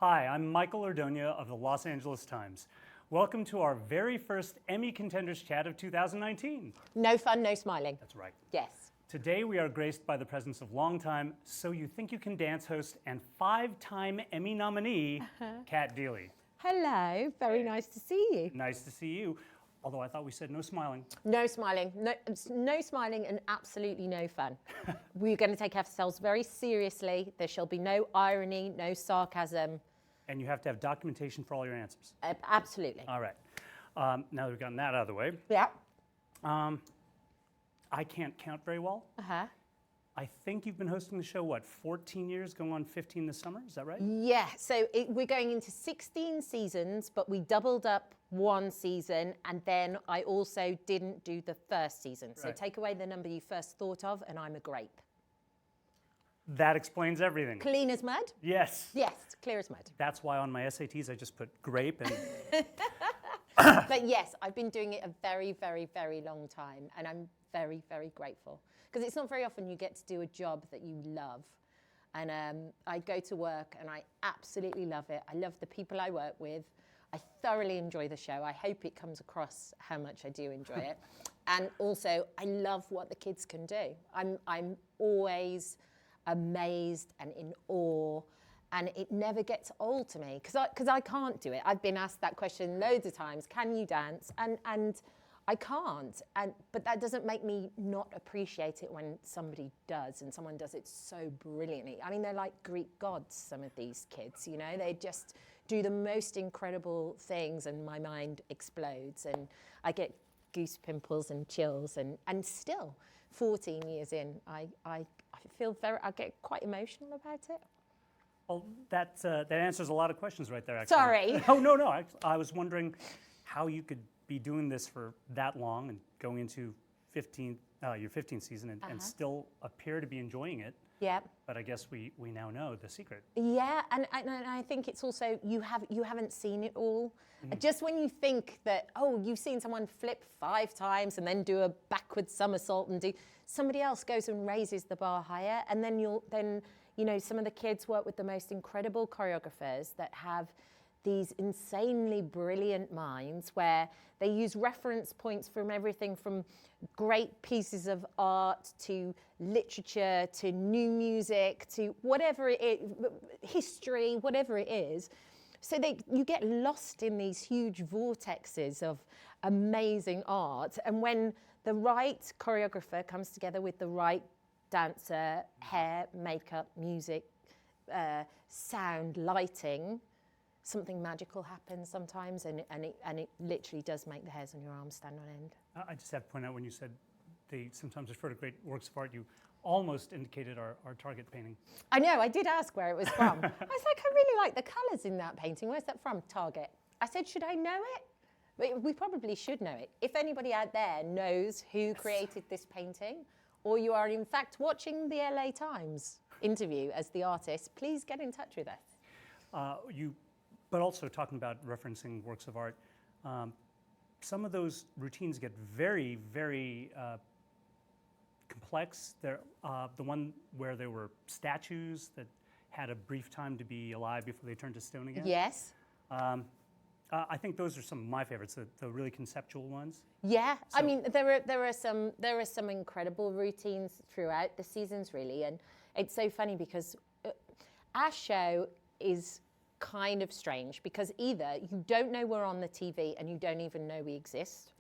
Hi, I'm Michael Ordoña of the Los Angeles Times. Welcome to our very first Emmy Contenders chat of 2019. No fun, no smiling. That's right. Yes. Today we are graced by the presence of longtime So You Think You Can Dance host and 5-time Emmy nominee, Cat Deeley. Hello, very nice to see you. Nice to see you, although I thought we said no smiling. No smiling, no smiling and absolutely no fun. We're going to take ourselves very seriously. There shall be no irony, no sarcasm. And you have to have documentation for all your answers. Absolutely. All right. Now that we've gotten that out of the way, Yeah. I can't count very well. Uh-huh. I think you've been hosting the show, what, 14 years, going on 15 this summer? Is that right? Yeah, so we're going into 16 seasons, but we doubled up one season, and then I also didn't do the first season. So Right. take away the number you first thought of, and I'm a grape. That explains everything. Clean as mud? Yes. Yes, clear as mud. That's why on my SATs I just put grape and But yes, I've been doing it a very, very, very long time, and I'm very, very grateful. Because it's not very often you get to do a job that you love. And I go to work and I absolutely love it. I love the people I work with. I thoroughly enjoy the show. I hope it comes across how much I do enjoy it. And also, I love what the kids can do. I'm always amazed and in awe. And it never gets old to me, because I can't do it. I've been asked that question loads of times, can you dance? And I can't, but that doesn't make me not appreciate it when somebody does, and someone does it so brilliantly. I mean, they're like Greek gods, some of these kids, you know? They just do the most incredible things, and my mind explodes, and I get goose pimples and chills, and still, 14 years in, I get quite emotional about it. well, that answers a lot of questions right there, actually. Sorry. Oh, no. I was wondering how you could be doing this for that long and going into your 15th season and still appear to be enjoying it. Yeah. But I guess we now know the secret. Yeah, and I think it's also you haven't seen it all. Just when you think that, oh, you've seen someone flip 5 times and then do a backward somersault and somebody else goes and raises the bar higher, and then some of the kids work with the most incredible choreographers that have these insanely brilliant minds where they use reference points from everything from great pieces of art to literature to new music to whatever it is, history, whatever it is. So you get lost in these huge vortexes of amazing art. And when the right choreographer comes together with the right dancer, hair, makeup, music, sound, lighting, something magical happens sometimes, and it literally does make the hairs on your arms stand on end. I just have to point out, when you said they sometimes refer to great works of art, you almost indicated our target painting. I know, I did ask where it was from. I was like, I really like the colours in that painting. Where's that from? Target. I said, should I know it? But we probably should know it. If anybody out there knows who created this painting, or you are in fact watching the LA Times interview as the artist, please get in touch with us. But also talking about referencing works of art, some of those routines get very, very complex. They're, the one where there were statues that had a brief time to be alive before they turned to stone again. Yes. I think those are some of my favorites, the really conceptual ones. Yeah, so, I mean, there are some incredible routines throughout the seasons, really, and it's so funny because our show is kind of strange because either you don't know we're on the TV and you don't even know we exist,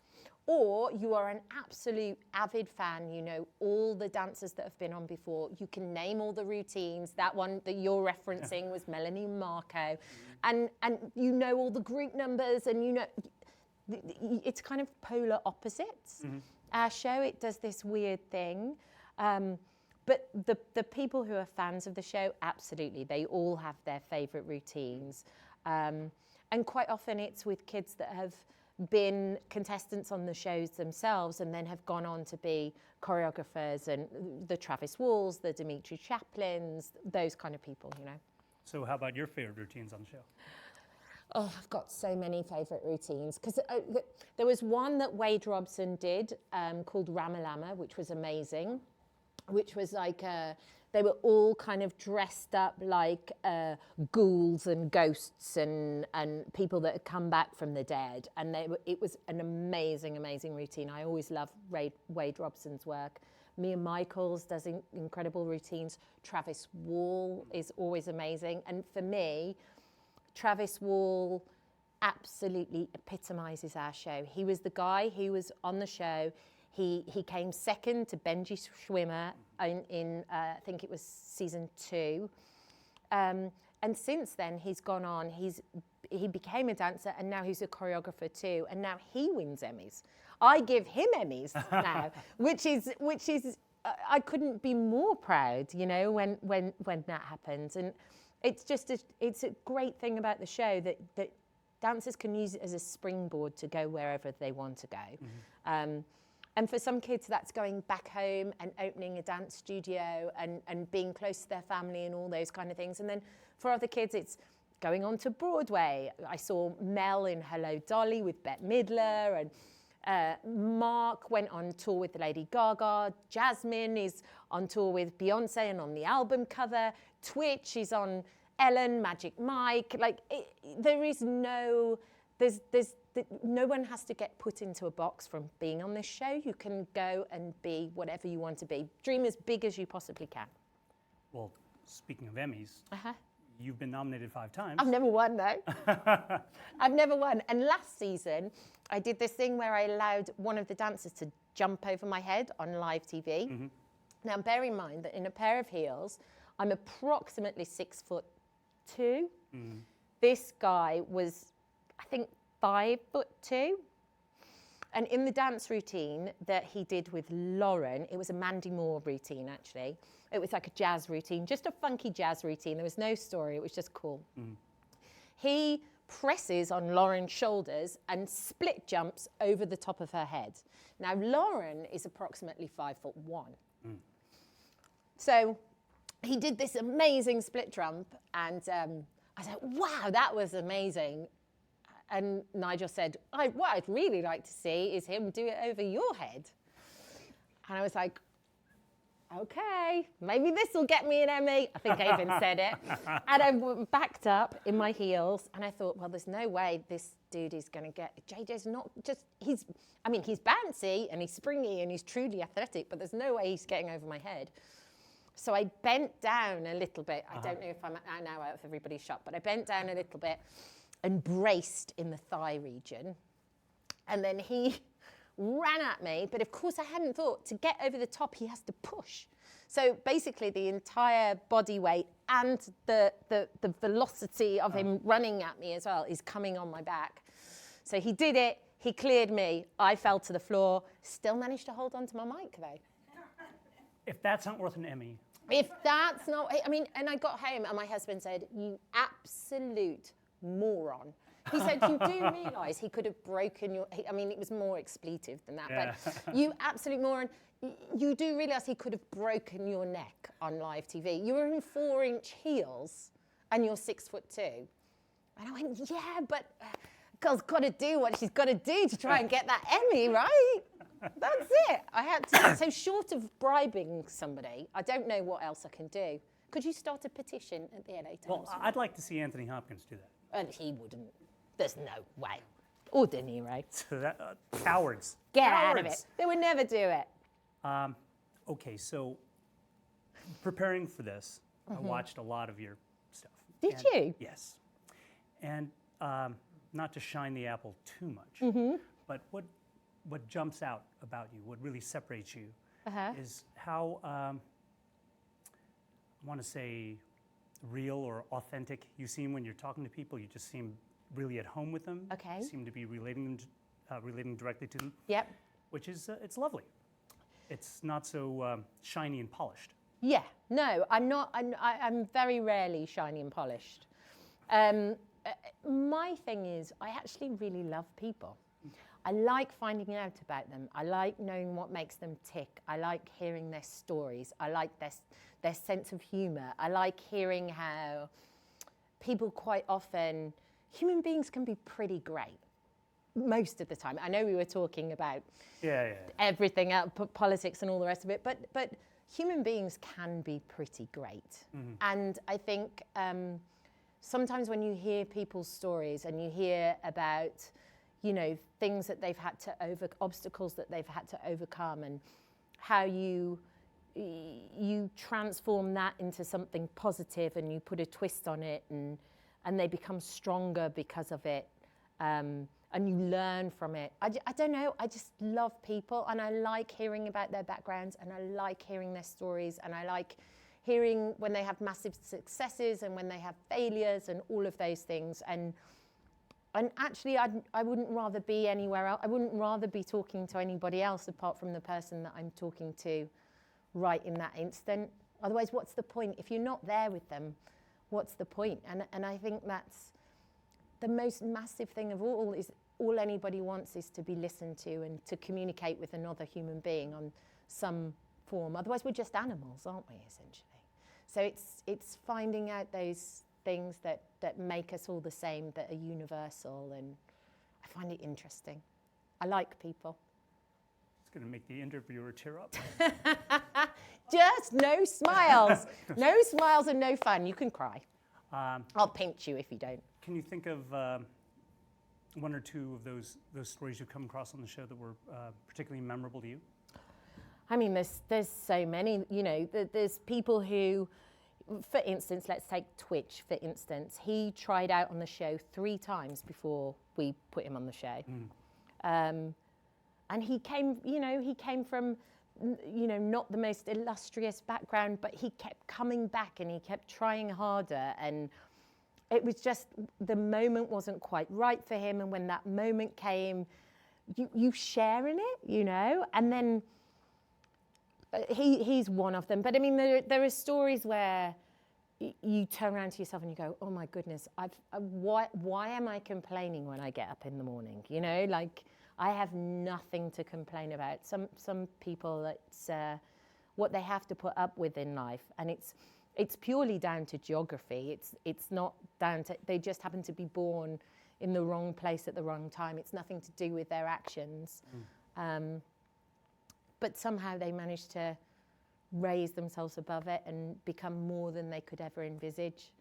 or you are an absolute avid fan, you know all the dancers that have been on before, you can name all the routines. That one that you're referencing was Melanie Marco, and you know all the group numbers, and you know it's kind of polar opposites. Our show, it does this weird thing. But the people who are fans of the show, absolutely, they all have their favourite routines. And quite often it's with kids that have been contestants on the shows themselves and then have gone on to be choreographers, and the Travis Walls, the Dimitri Chaplins, those kind of people, you know. So how about your favourite routines on the show? Oh, I've got so many favourite routines. Because there was one that Wade Robson did called Ramalama, which was amazing. which was like they were all kind of dressed up like ghouls and ghosts and people that had come back from the dead. And it was an amazing, amazing routine. I always love Wade Robson's work. Mia Michaels does incredible routines. Travis Wall is always amazing. And for me, Travis Wall absolutely epitomizes our show. He was the guy who was on the show. He came second to Benji Schwimmer in I think it was season 2. And since then, he's gone on. He became a dancer, and now he's a choreographer too. And now he wins Emmys. I give him Emmys now, which is I couldn't be more proud, you know, when that happens. And it's just it's a great thing about the show that dancers can use it as a springboard to go wherever they want to go. And for some kids, that's going back home and opening a dance studio and being close to their family and all those kind of things. And then for other kids, it's going on to Broadway. I saw Mel in Hello Dolly with Bette Midler, and Mark went on tour with Lady Gaga. Jasmine is on tour with Beyonce and on the album cover. Twitch is on Ellen, Magic Mike. Like, there's no one has to get put into a box from being on this show. You can go and be whatever you want to be. Dream as big as you possibly can. Well, speaking of Emmys, you've been nominated 5 times. I've never won, though. I've never won. And last season, I did this thing where I allowed one of the dancers to jump over my head on live TV. Now, bear in mind that in a pair of heels, I'm approximately 6'2". This guy was, I think, 5'2". And in the dance routine that he did with Lauren, it was a Mandy Moore routine, actually. It was like a jazz routine, just a funky jazz routine. There was no story. It was just cool. He presses on Lauren's shoulders and split jumps over the top of her head. Now, Lauren is approximately 5'1". So he did this amazing split jump, and I said, wow, that was amazing. And Nigel said, what I'd really like to see is him do it over your head. And I was like, okay, maybe this will get me an Emmy. I think I even said it. And I backed up in my heels, and I thought, well, there's no way this dude is going to get, JJ's not just, he's bouncy and he's springy and he's truly athletic, but there's no way he's getting over my head. So I bent down a little bit. I don't know if I'm now out of everybody's shot, but I bent down a little bit and braced in the thigh region. And then he ran at me, but of course I hadn't thought to get over the top, he has to push. So basically the entire body weight and the velocity of him running at me as well is coming on my back. So he did it, he cleared me, I fell to the floor, still managed to hold on to my mic though. If that's not worth an Emmy. If that's not, I mean, and I got home and my husband said, you absolute moron. He said, you do realise he could have broken your, I mean, it was more expletive than that, but you absolute moron, you do realise he could have broken your neck on live TV. You were in 4-inch heels and you're 6'2". And I went, yeah, but girl's got to do what she's got to do to try and get that Emmy, right? That's it. I had to. So short of bribing somebody, I don't know what else I can do. Could you start a petition at the LA Times? Well, I'd like to see Anthony Hopkins do that. And he wouldn't. There's no way. Or De Niro. Cowards. Get Cowards. out of it. They would never do it. Okay, so preparing for this, I watched a lot of your stuff. Did you? Yes. And not to shine the apple too much, but what jumps out about you, what really separates you, is how, I want to say, real or authentic you seem when you're talking to people. You just seem really at home with them. Okay. You seem to be relating directly to them. Yep. Which is, it's lovely. It's not so shiny and polished. Yeah. No, I'm not. I'm very rarely shiny and polished. My thing is, I actually really love people. I like finding out about them. I like knowing what makes them tick. I like hearing their stories. I like their sense of humor. I like hearing how people quite often, human beings can be pretty great. most of the time. I know we were talking about Yeah. everything, politics and all the rest of it, but human beings can be pretty great. And I think sometimes when you hear people's stories and you hear about, you know, things that they've had to obstacles that they've had to overcome, and how you transform that into something positive and you put a twist on it, and they become stronger because of it, and you learn from it. I don't know, I just love people, and I like hearing about their backgrounds, and I like hearing their stories, and I like hearing when they have massive successes and when they have failures and all of those things. And actually, I wouldn't rather be anywhere else. I wouldn't rather be talking to anybody else apart from the person that I'm talking to right in that instant. Otherwise, what's the point? If you're not there with them, what's the point? And I think that's the most massive thing of all, is all anybody wants is to be listened to and to communicate with another human being on some form. Otherwise, we're just animals, aren't we, essentially? So it's finding out those things that make us all the same, that are universal, and I find it interesting. I like people. It's going to make the interviewer tear up. Just no smiles. No smiles and no fun. You can cry. I'll pinch you if you don't. Can you think of one or two of those stories you've come across on the show that were particularly memorable to you? I mean, there's so many. You know, there's people who, for instance, let's take Twitch, for instance. He tried out on the show 3 times before we put him on the show. And he came from, you know, not the most illustrious background, but he kept coming back and he kept trying harder. And it was just, the moment wasn't quite right for him. And when that moment came, you share in it, you know, and then he's one of them. But I mean, there are stories where you turn around to yourself and you go, oh my goodness, why am I complaining when I get up in the morning? You know, like, I have nothing to complain about. Some people, it's what they have to put up with in life, and it's purely down to geography. It's not down to, they just happen to be born in the wrong place at the wrong time. It's nothing to do with their actions. But somehow they manage to raise themselves above it and become more than they could ever envisage.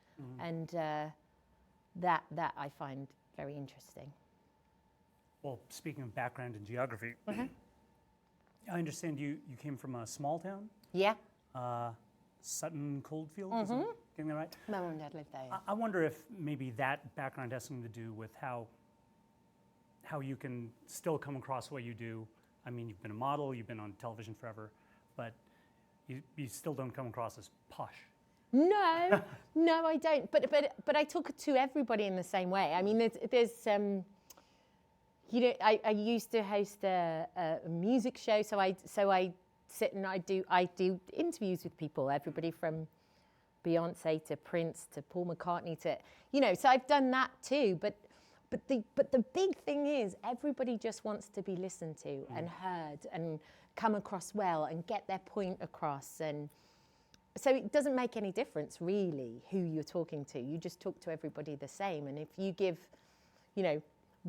And that I find very interesting. Well, speaking of background and geography, I understand you came from a small town? Yeah. Sutton Coldfield, is that getting that right? My mum and dad lived there, yeah. I wonder if maybe that background has something to do with how you can still come across what you do. I mean, you've been a model, you've been on television forever, but you still don't come across as posh. No, no, I don't. But I talk to everybody in the same way. I mean, there's you know, I used to host a music show, so I sit and I do interviews with people, everybody from Beyonce to Prince to Paul McCartney to, you know, so I've done that too. But the big thing is, everybody just wants to be listened to and heard and come across well and get their point across. And so it doesn't make any difference really who you're talking to. You just talk to everybody the same. And if you give, you know,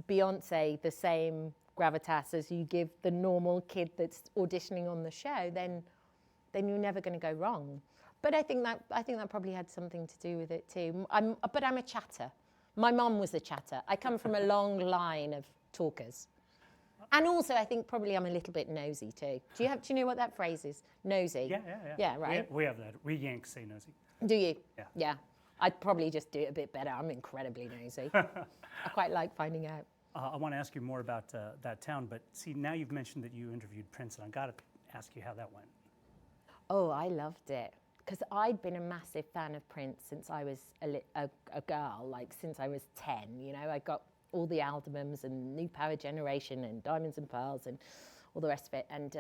Beyonce the same gravitas as you give the normal kid that's auditioning on the show, then you're never going to go wrong. But I think that probably had something to do with it too. But I'm a chatter. My mum was a chatter. I come from a long line of talkers. And also, I think probably I'm a little bit nosy too. Do you know what that phrase is? Nosy. Yeah. Yeah, right. We have that. We Yanks say nosy. Do you? Yeah. Yeah. I'd probably just do it a bit better. I'm incredibly nosy. I quite like finding out. I want to ask you more about that town, but see, now you've mentioned that you interviewed Prince, and I've got to ask you how that went. Oh, I loved it. Because I'd been a massive fan of Prince since I was a girl, like since I was 10, you know. I got all the albums and New Power Generation and Diamonds and Pearls and all the rest of it. And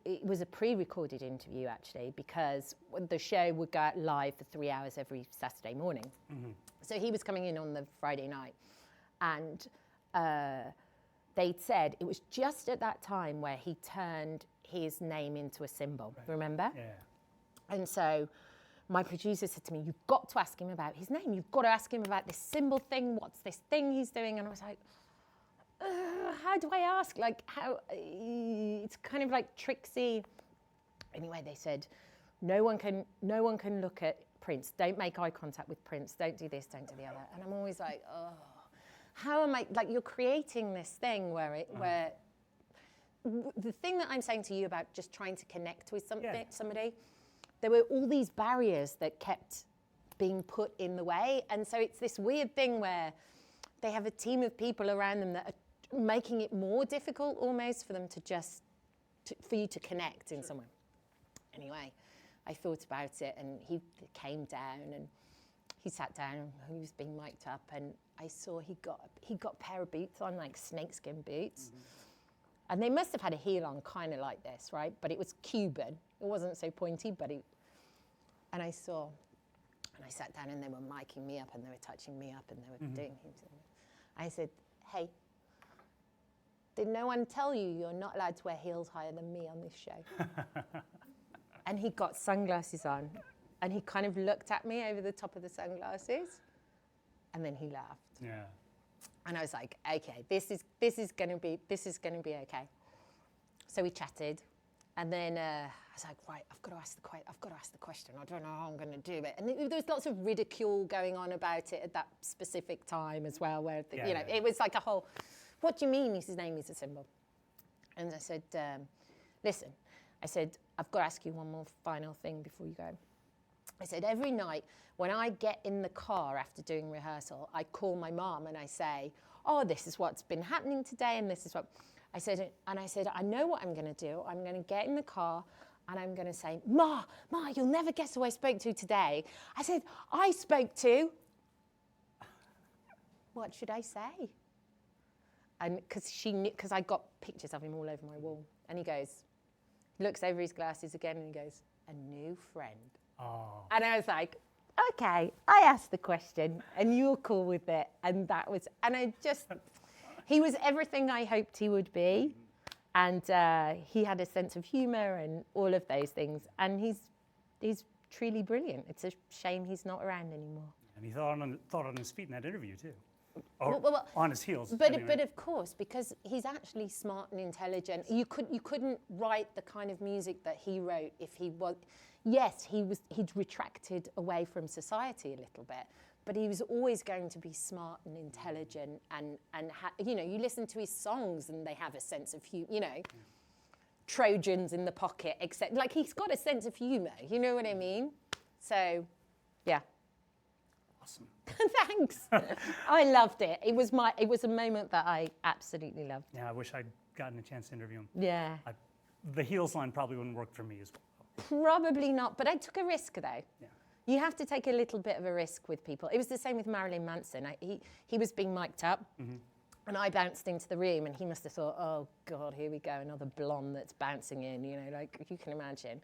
it was a pre-recorded interview, actually, because the show would go out live for 3 hours every Saturday morning. So he was coming in on the Friday night, and they'd said it was just at that time where he turned his name into a symbol, remember? Yeah. And so my producer said to me, you've got to ask him about his name. You've got to ask him about this symbol thing. What's this thing he's doing? And I was like, how do I ask? Like, how? It's kind of like tricksy. Anyway, they said, no one can look at Prince. Don't make eye contact with Prince. Don't do this, don't do the other. And I'm always like, oh, how am I, like, you're creating this thing where the thing that I'm saying to you about just trying to connect with somebody, there were all these barriers that kept being put in the way. And so it's this weird thing where they have a team of people around them that are making it more difficult almost for them to just, for you to connect in some way. Anyway, I thought about it, and he came down and he sat down and he was being mic'd up, and I saw he got a pair of boots on, like snakeskin boots. Mm-hmm. And they must have had a heel on kind of like this, right? But it was Cuban. It wasn't so pointy, but and I sat down and they were micing me up and they were touching me up and they were doing things. I said, hey, did no one tell you you're not allowed to wear heels higher than me on this show? And he got sunglasses on and he kind of looked at me over the top of the sunglasses and then he laughed. Yeah. And I was like, okay, this is gonna be okay. So we chatted, and then I was like, right, I've got to ask the question. I don't know how I'm gonna do it. And there was lots of ridicule going on about it at that specific time as well, where it was like a whole, what do you mean his name is a symbol? And I said, listen, I said, I've got to ask you one more final thing before you go. I said, every night when I get in the car after doing rehearsal, I call my mom and I say, oh, this is what's been happening today, and this is what I said. And I said, I know what I'm going to do. I'm going to get in the car and I'm going to say, Ma, you'll never guess who I spoke to today. I said, I spoke to. What should I say? And because I got pictures of him all over my wall. And he looks over his glasses again and he goes, a new friend. Oh. And I was like, okay, I asked the question and you were cool with it. And he was everything I hoped he would be. And he had a sense of humor and all of those things. And he's truly brilliant. It's a shame he's not around anymore. And he thought on his feet in that interview too. Or on his heels. But of course, because he's actually smart and intelligent. You couldn't write the kind of music that he wrote if he was. Yes, he'd retracted away from society a little bit, but he was always going to be smart and intelligent, and you listen to his songs and they have a sense of humor, Trojans in the pocket, except like he's got a sense of humor. You know what I mean? So, yeah. Awesome. Thanks. I loved it. It was a moment that I absolutely loved. Yeah, I wish I'd gotten a chance to interview him. Yeah. The heels line probably wouldn't work for me as well. Probably not, but I took a risk though. Yeah. You have to take a little bit of a risk with people. It was the same with Marilyn Manson. He was being mic'd up, and I bounced into the room, and he must have thought, oh God, here we go, another blonde that's bouncing in, like you can imagine.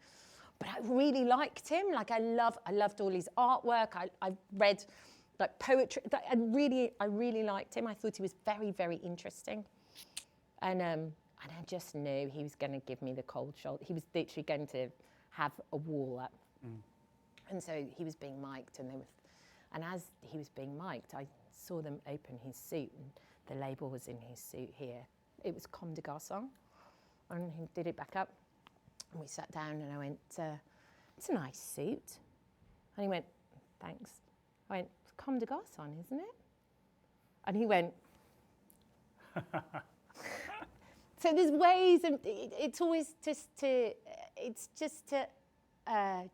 But I really liked him. Like I loved all his artwork. I read like poetry. I really liked him. I thought he was very, very interesting. And I just knew he was going to give me the cold shoulder. He was literally going to have a wall up. And so he was being mic'd, and as he was being mic'd, I saw them open his suit, and the label was in his suit here. It was Comme des Garçons, and he did it back up, and we sat down, and I went, it's a nice suit. And he went, thanks. I went, it's Comme des Garçons, isn't it? And he went, so there's ways, and it's always just to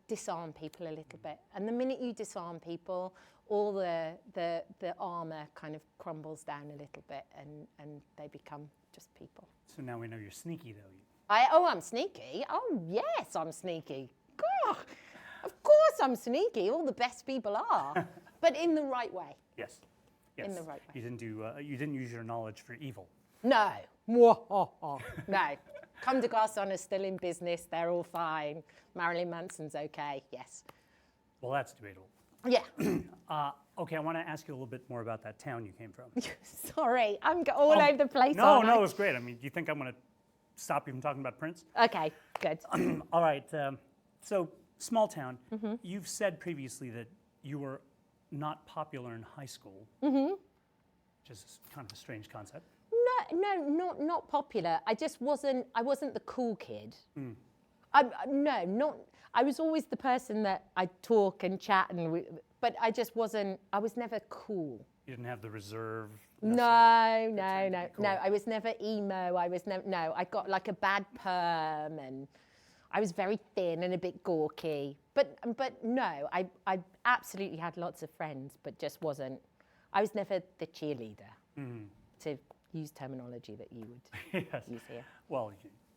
disarm people a little bit. And the minute you disarm people, all the armor kind of crumbles down a little bit, and they become just people. So now we know you're sneaky, though. I'm sneaky. Oh yes, I'm sneaky. God, of course I'm sneaky. All the best people are, but in the right way. Yes. In the right way. You didn't use your knowledge for evil. No. No. Comme des Garçons is still in business. They're all fine. Marilyn Manson's okay. Yes. Well, that's debatable. Yeah. Okay, I want to ask you a little bit more about that town you came from. Sorry, I'm all over the place. No, it's great. I mean, do you think I'm going to stop you from talking about Prince? Okay, good. All right. So small town. You've said previously that you were not popular in high school, which is kind of a strange concept. No, not popular. I just wasn't. I wasn't the cool kid. I was always the person that I'd talk and chat, but I just wasn't. I was never cool. You didn't have the reserve. No. I was never emo. I was never. No, I got like a bad perm, and I was very thin and a bit gawky. But no, I absolutely had lots of friends, but just wasn't. I was never the cheerleader. To use terminology that you would use here. Well,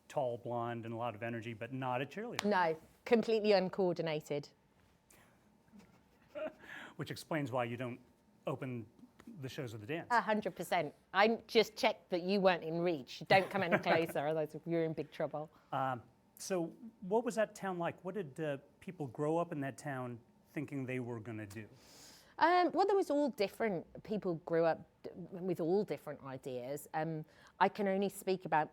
tall, blonde, and a lot of energy, but not a cheerleader. No, completely uncoordinated. Which explains why you don't open the shows with the dance. 100%. I just checked that you weren't in reach. Don't come any closer, otherwise you're in big trouble. So what was that town like? What did people grow up in that town thinking they were going to do? Well, there was all different. People grew up with all different ideas. I can only speak about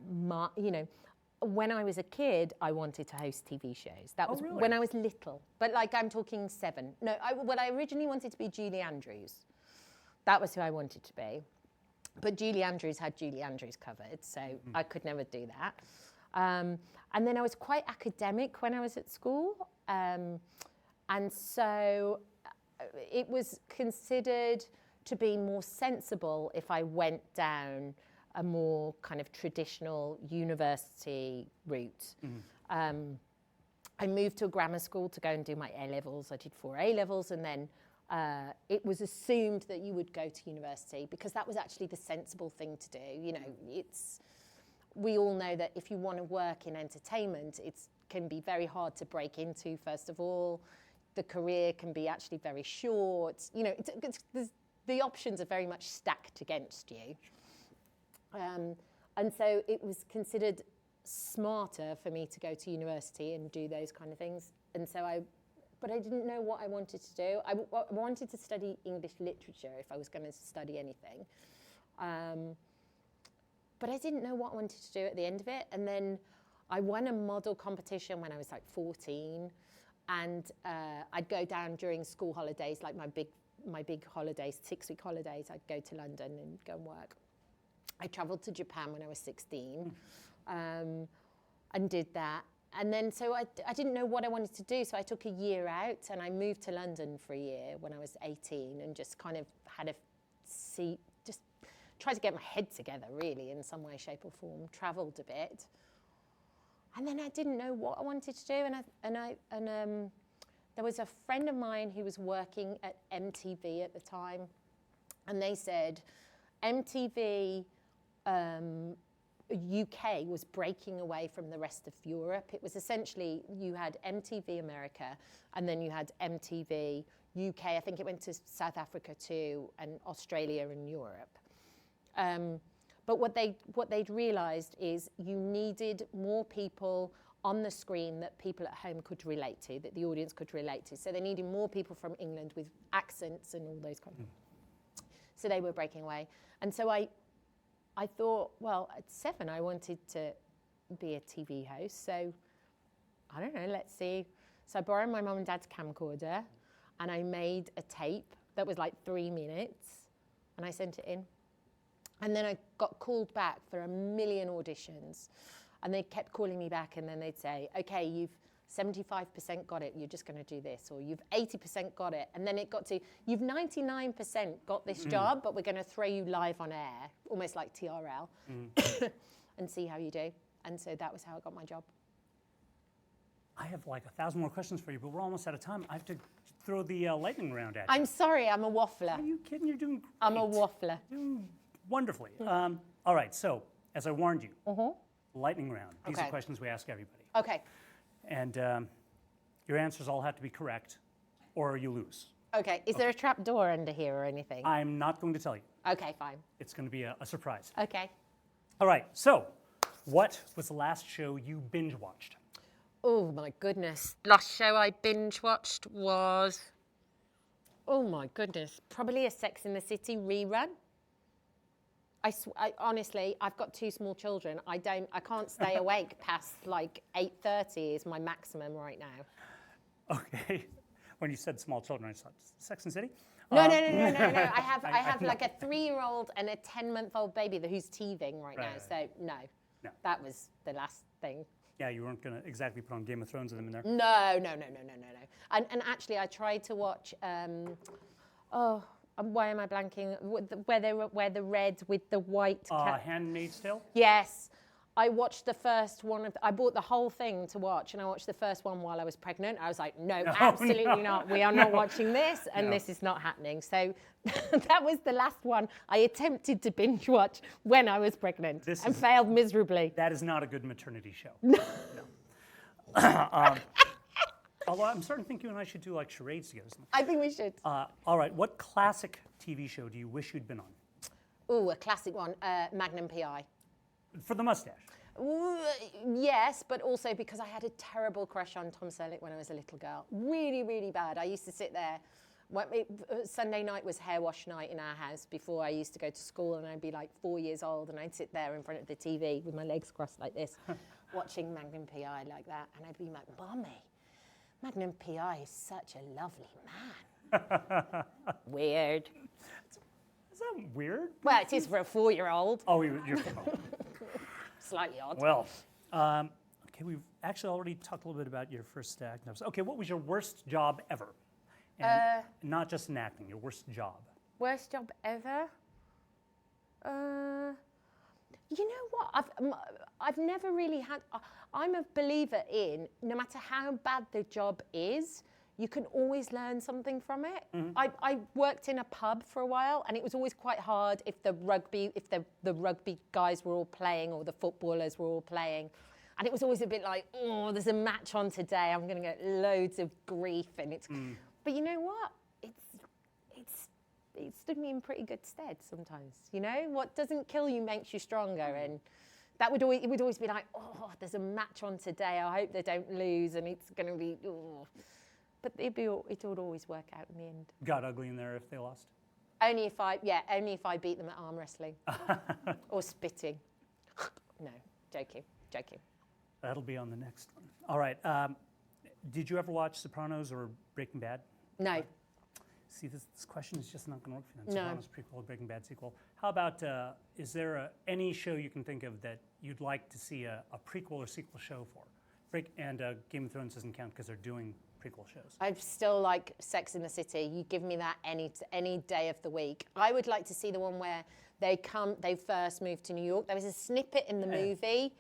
when I was a kid, I wanted to host TV shows. That was really? When I was little. But like I'm talking 7. No, I originally wanted to be Julie Andrews. That was who I wanted to be. But Julie Andrews had Julie Andrews covered, so I could never do that. And then I was quite academic when I was at school. And so it was considered to be more sensible if I went down a more kind of traditional university route. I moved to a grammar school to go and do my A-levels. I did 4 A-levels, and then it was assumed that you would go to university because that was actually the sensible thing to do. We all know that if you want to work in entertainment, it can be very hard to break into, first of all. The career can be actually very short. The options are very much stacked against you. And so it was considered smarter for me to go to university and do those kind of things. And so but I didn't know what I wanted to do. I wanted to study English literature if I was going to study anything. But I didn't know what I wanted to do at the end of it. And then I won a model competition when I was like 14. And I'd go down during school holidays, like my big holidays, 6-week holidays. I'd go to London and go and work. I travelled to Japan when I was 16 and did that. And then so I didn't know what I wanted to do. So I took a year out and I moved to London for a year when I was 18 and just kind of had just tried to get my head together really in some way, shape or form, travelled a bit. And then I didn't know what I wanted to do. And there was a friend of mine who was working at MTV at the time. And they said MTV UK was breaking away from the rest of Europe. It was essentially, you had MTV America, and then you had MTV UK. I think it went to South Africa too, and Australia and Europe. But what they'd realised is you needed more people on the screen that people at home could relate to, that the audience could relate to. So they needed more people from England with accents and all those kind of things. So they were breaking away. And so I thought, well, at 7, I wanted to be a TV host. So I don't know, let's see. So I borrowed my mum and dad's camcorder and I made a tape that was like 3 minutes and I sent it in. And then I got called back for 1 million auditions. And they kept calling me back and then they'd say, okay, you've 75% got it, you're just going to do this, or you've 80% got it. And then it got to, you've 99% got this job, but we're going to throw you live on air, almost like TRL, and see how you do. And so that was how I got my job. I have like 1,000 more questions for you, but we're almost out of time. I have to throw the lightning round at you. I'm sorry, I'm a waffler. Are you kidding? You're doing great. I'm a waffler. Doing wonderfully. All right, so as I warned you, lightning round. These are questions we ask everybody. Okay. And your answers all have to be correct, or you lose. Okay. Is there a trap door under here or anything? I'm not going to tell you. Okay, fine. It's going to be a surprise. Okay. All right, so what was the last show you binge watched? Oh, my goodness. Last show I binge watched was, oh, my goodness, probably a Sex and the City rerun. I honestly, I've got 2 small children. I can't stay awake past like 8:30 is my maximum right now. Okay. When you said small children, I thought Sex and the City. No. I have like a 3-year-old and a 10-month-old baby who's teething right now. Right. So no, that was the last thing. Yeah, you weren't going to exactly put on Game of Thrones with them in there. No. And actually, I tried to watch. Why am I blanking? Where the red with the white cat. Handmaid's Tale. Yes. I watched the first one I bought the whole thing to watch, and I watched the first one while I was pregnant. I was like, no, absolutely not. We are not watching this, and this is not happening. So that was the last one I attempted to binge watch when I was pregnant and failed miserably. That is not a good maternity show. No. Although I'm starting to think you and I should do like charades together. I think we should. All right, what classic TV show do you wish you'd been on? Oh, a classic one, Magnum PI. For the mustache. Yes, but also because I had a terrible crush on Tom Selleck when I was a little girl. Really, really bad. I used to sit there. Sunday night was hair wash night in our house before I used to go to school, and I'd be like 4 years old, and I'd sit there in front of the TV with my legs crossed like this, watching Magnum PI like that, and I'd be like, Mommy, Magnum PI is such a lovely man. Weird. Is that weird? Well, it is for a 4-year-old. Oh, you're Slightly odd. Well, okay, we've actually already talked a little bit about your first acting. Okay, what was your worst job ever? And not just in acting, your worst job. Worst job ever? You know what? I've never really had. I'm a believer in no matter how bad the job is, you can always learn something from it. Mm-hmm. I worked in a pub for a while, and it was always quite hard if the rugby guys were all playing or the footballers were all playing. And it was always a bit like, oh, there's a match on today. I'm going to get loads of grief. And it's, but you know what? It stood me in pretty good stead sometimes. You know, what doesn't kill you makes you stronger. And it would always be like, oh, there's a match on today. I hope they don't lose, and it's going to be, oh. But it would always work out in the end. Got ugly in there if they lost? Only if I beat them at arm wrestling. Or spitting. No, joking. That'll be on the next one. All right. Did you ever watch Sopranos or Breaking Bad? No. See, this question is just not going to work for them. No. Sopranos prequel, Breaking Bad sequel. How about, is there any show you can think of that you'd like to see a prequel or sequel show for? Game of Thrones doesn't count because they're doing prequel shows. I still like Sex and the City. You give me that any day of the week. I would like to see the one where they first moved to New York. There was a snippet in the movie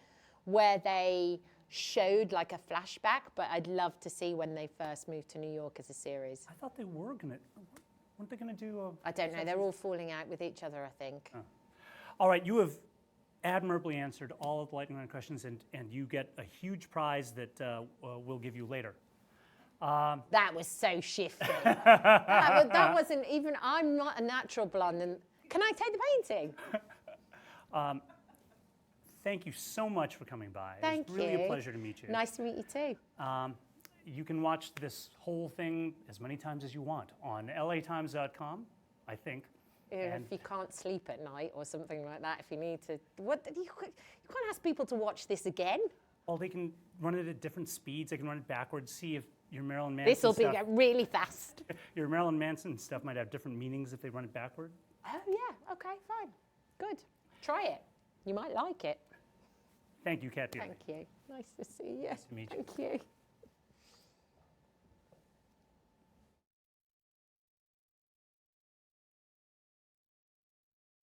where they showed like a flashback, but I'd love to see when they first moved to New York as a series. I thought they were going to, weren't they going to do I don't know, they're all falling out with each other, I think. Oh. All right, you have admirably answered all of the lightning round questions, and you get a huge prize that we'll give you later. That was so shifty. that wasn't even, I'm not a natural blonde. And can I take the painting? Thank you so much for coming by. Thank it was really you. a pleasure to meet you. Nice to meet you too. You can watch this whole thing as many times as you want on latimes.com, I think. If you can't sleep at night or something like that, if you need to, you can't ask people to watch this again. Well, they can run it at different speeds. They can run it backwards. See if your Marilyn Manson This will be really fast. Your Marilyn Manson stuff might have different meanings if they run it backward. Oh yeah. Okay. Fine. Good. Try it. You might like it. Thank you, Cat Deeley. Thank you. Nice to see you. Nice to meet you. Thank you.